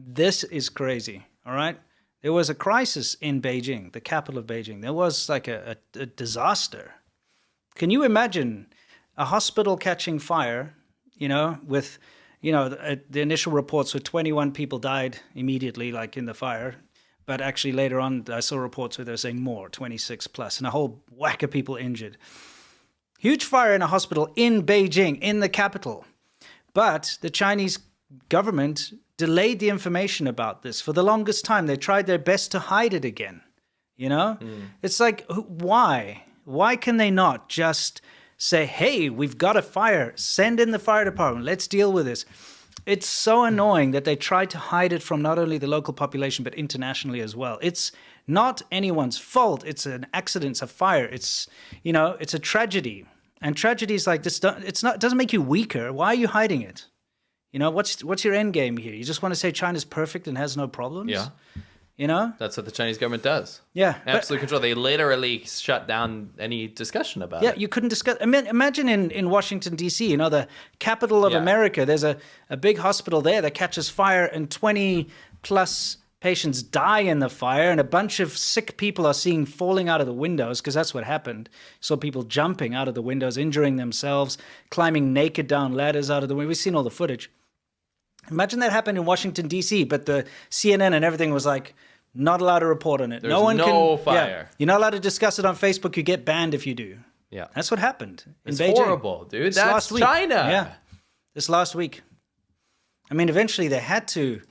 This is crazy, all right? There was a crisis in Beijing, the capital of Beijing. There was like a disaster. Can you imagine a hospital catching fire, with, the initial reports were 21 people died immediately, like in the fire. But actually later on, I saw reports where they were saying more, 26 plus, and a whole whack of people injured. Huge fire in a hospital in Beijing, in the capital. But the Chinese government delayed the information about this for the longest time. They tried their best to hide it again. It's like, why? Why can they not just say, hey, we've got a fire, send in the fire department, let's deal with this? It's so annoying that they try to hide it from not only the local population, but internationally as well. It's not anyone's fault. It's an accident, it's a fire. It's, it's a tragedy. And tragedies like this, it doesn't make you weaker. Why are you hiding it? What's your end game here? You just want to say China's perfect and has no problems? Yeah. That's what the Chinese government does. Yeah. Absolute control. They literally shut down any discussion about it. Yeah, you couldn't discuss. I mean, imagine in Washington, D.C., the capital of America, there's a big hospital there that catches fire and 20 plus patients die in the fire and a bunch of sick people are seen falling out of the windows because that's what happened. So people jumping out of the windows, injuring themselves, climbing naked down ladders out of the window. We've seen all the footage. Imagine that happened in Washington, D.C., but the CNN and everything was like, not allowed to report on it. There's no fire. Yeah, you're not allowed to discuss it on Facebook. You get banned if you do. Yeah. That's what happened in It's Beijing. horrible, dude. That's last week. China. Yeah. This last week. I mean, eventually they had to,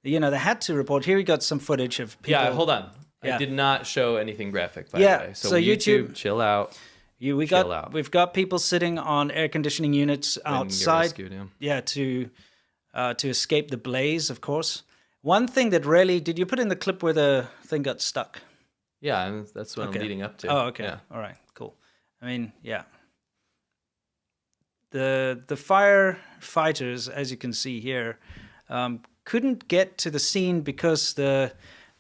they had to report. Here we got some footage of people. Yeah, hold on. Yeah. I did not show anything graphic, by the way. So YouTube, chill out. We've got people sitting on air conditioning units outside. To escape the blaze, of course. One thing that really, did you put in the clip where the thing got stuck? Yeah, and that's what I'm leading up to. Oh, okay. Yeah. All right, cool. I mean, yeah. The firefighters, as you can see here, couldn't get to the scene because the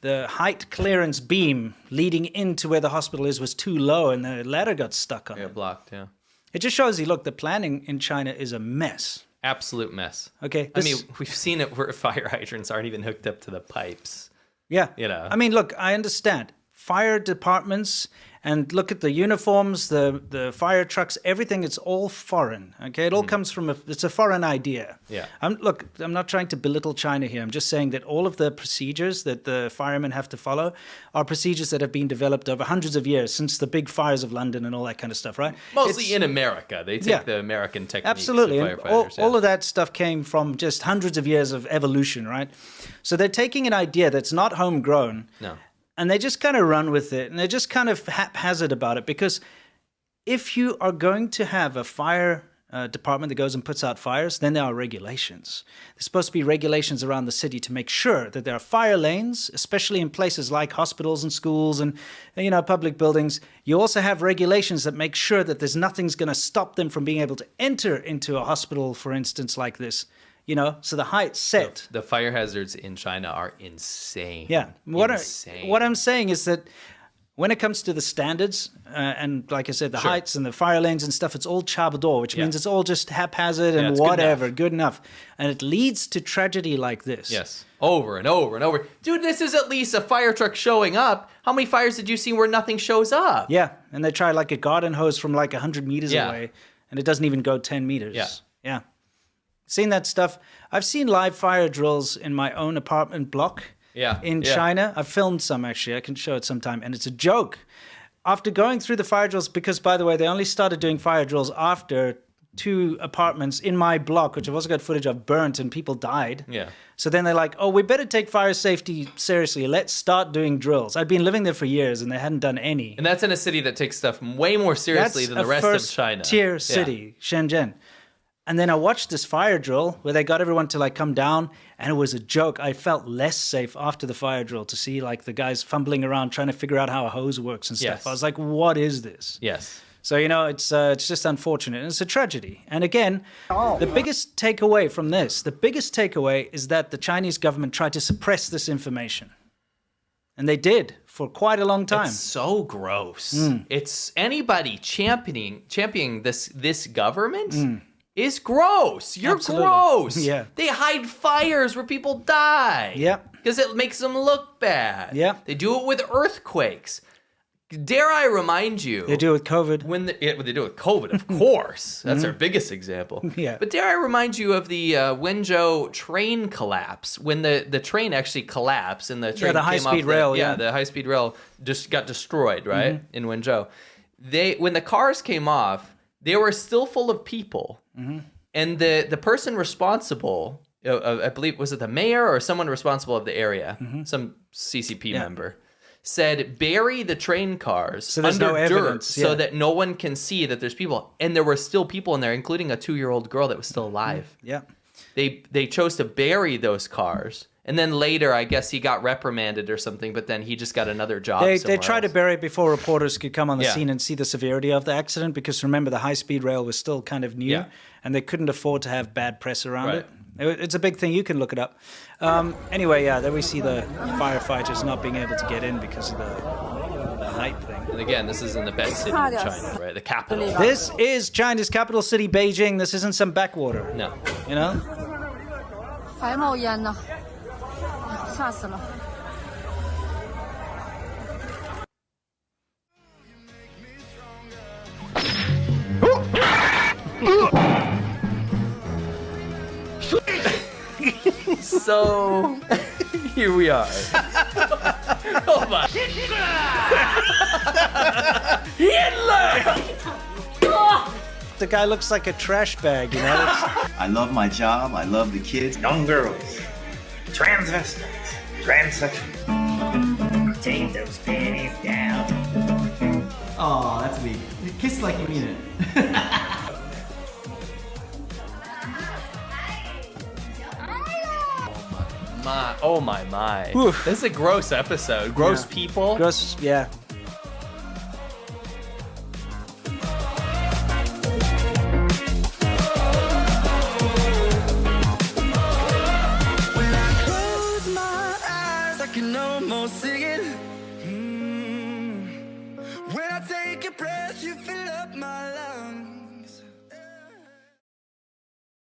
height clearance beam leading into where the hospital is was too low and the ladder got stuck on it. Yeah, blocked, yeah. It just shows you, look, the planning in China is a mess. Absolute mess. Okay. I mean, we've seen it where fire hydrants aren't even hooked up to the pipes. Yeah. I mean, look, I understand. Fire departments, and look at the uniforms, the fire trucks, everything, it's all foreign, okay? It all comes from, it's a foreign idea. Yeah. I'm not trying to belittle China here. I'm just saying that all of the procedures that the firemen have to follow are procedures that have been developed over hundreds of years, since the big fires of London and all that kind of stuff, right? Mostly in America. They take the American techniques. Absolutely. Of firefighters, all of that stuff came from just hundreds of years of evolution, right? So they're taking an idea that's not homegrown. No. And they just kind of run with it, and they're just kind of haphazard about it, because if you are going to have a fire department that goes and puts out fires, then there are regulations. There's supposed to be regulations around the city to make sure that there are fire lanes, especially in places like hospitals and schools and public buildings. You also have regulations that make sure that there's nothing's going to stop them from being able to enter into a hospital, for instance, like this. So the height's set. The fire hazards in China are insane. Yeah. Insane. What I'm saying is that when it comes to the standards, and like I said, the heights and the fire lanes and stuff, it's all chabador, which means it's all just haphazard and whatever, good enough. And it leads to tragedy like this. Yes. Over and over and over. Dude, this is at least a fire truck showing up. How many fires did you see where nothing shows up? Yeah. And they try like a garden hose from like 100 meters away, and it doesn't even go 10 meters. Yeah. Yeah. Seen that stuff. I've seen live fire drills in my own apartment block in China. I've filmed some, actually. I can show it sometime. And it's a joke. After going through the fire drills, because, by the way, they only started doing fire drills after 2 apartments in my block, which I've also got footage of, burnt and people died. Yeah. So then they're like, oh, we better take fire safety seriously. Let's start doing drills. I'd been living there for years, and they hadn't done any. And that's in a city that takes stuff way more seriously than the rest of China. That's a first-tier city, Shenzhen. And then I watched this fire drill where they got everyone to like come down, and it was a joke. I felt less safe after the fire drill to see like the guys fumbling around trying to figure out how a hose works and stuff. Yes. I was like, what is this? Yes. So, it's just unfortunate. And it's a tragedy. And again, the biggest takeaway from this, is that the Chinese government tried to suppress this information. And they did for quite a long time. It's so gross. It's anybody championing this government is gross. You're Absolutely. gross. Yeah. They hide fires where people die. Yep. Because it makes them look bad. Yep. They do it with earthquakes. Dare I remind you? They do it with COVID. What they do with COVID, of course. That's our biggest example. Yeah. But dare I remind you of the Wenzhou train collapse, when the train actually collapsed and the train the came high-speed off rail, yeah, yeah. the high-speed rail just got destroyed, right, in Wenzhou. When the cars came off, they were still full of people. And the person responsible, I believe, was it the mayor or someone responsible of the area, some CCP member, said bury the train cars there's under no dirt evidence, so that no one can see that there's people. And there were still people in there, including a 2-year-old girl that was still alive. Yeah. They chose to bury those cars. And then later, I guess he got reprimanded or something, but then he just got another job They somewhere tried to else. bury it before reporters could come on the Yeah. scene and see the severity of the accident, because remember, the high-speed rail was still kind of new, Yeah. and they couldn't afford to have bad press around Right. it. It's a big thing. You can look it up. Anyway, yeah, there we see the firefighters not being able to get in because of the height thing. And again, this is in the best city in China, right? The capital. This is China's capital city, Beijing. This isn't some backwater. No. You know? 还冒烟呢，吓死了。 So, here we are. Oh my. Hitler! The guy looks like a trash bag, you know? I love my job. I love the kids. Young girls, transvestites, transsexuals. Take those panties down. Oh, that's weak. Kiss like you mean it. My. Oof. This is a gross episode. Gross Yeah. people. Gross, yeah. Close my eyes, I can almost see it. When I take a breath, you fill up my lungs.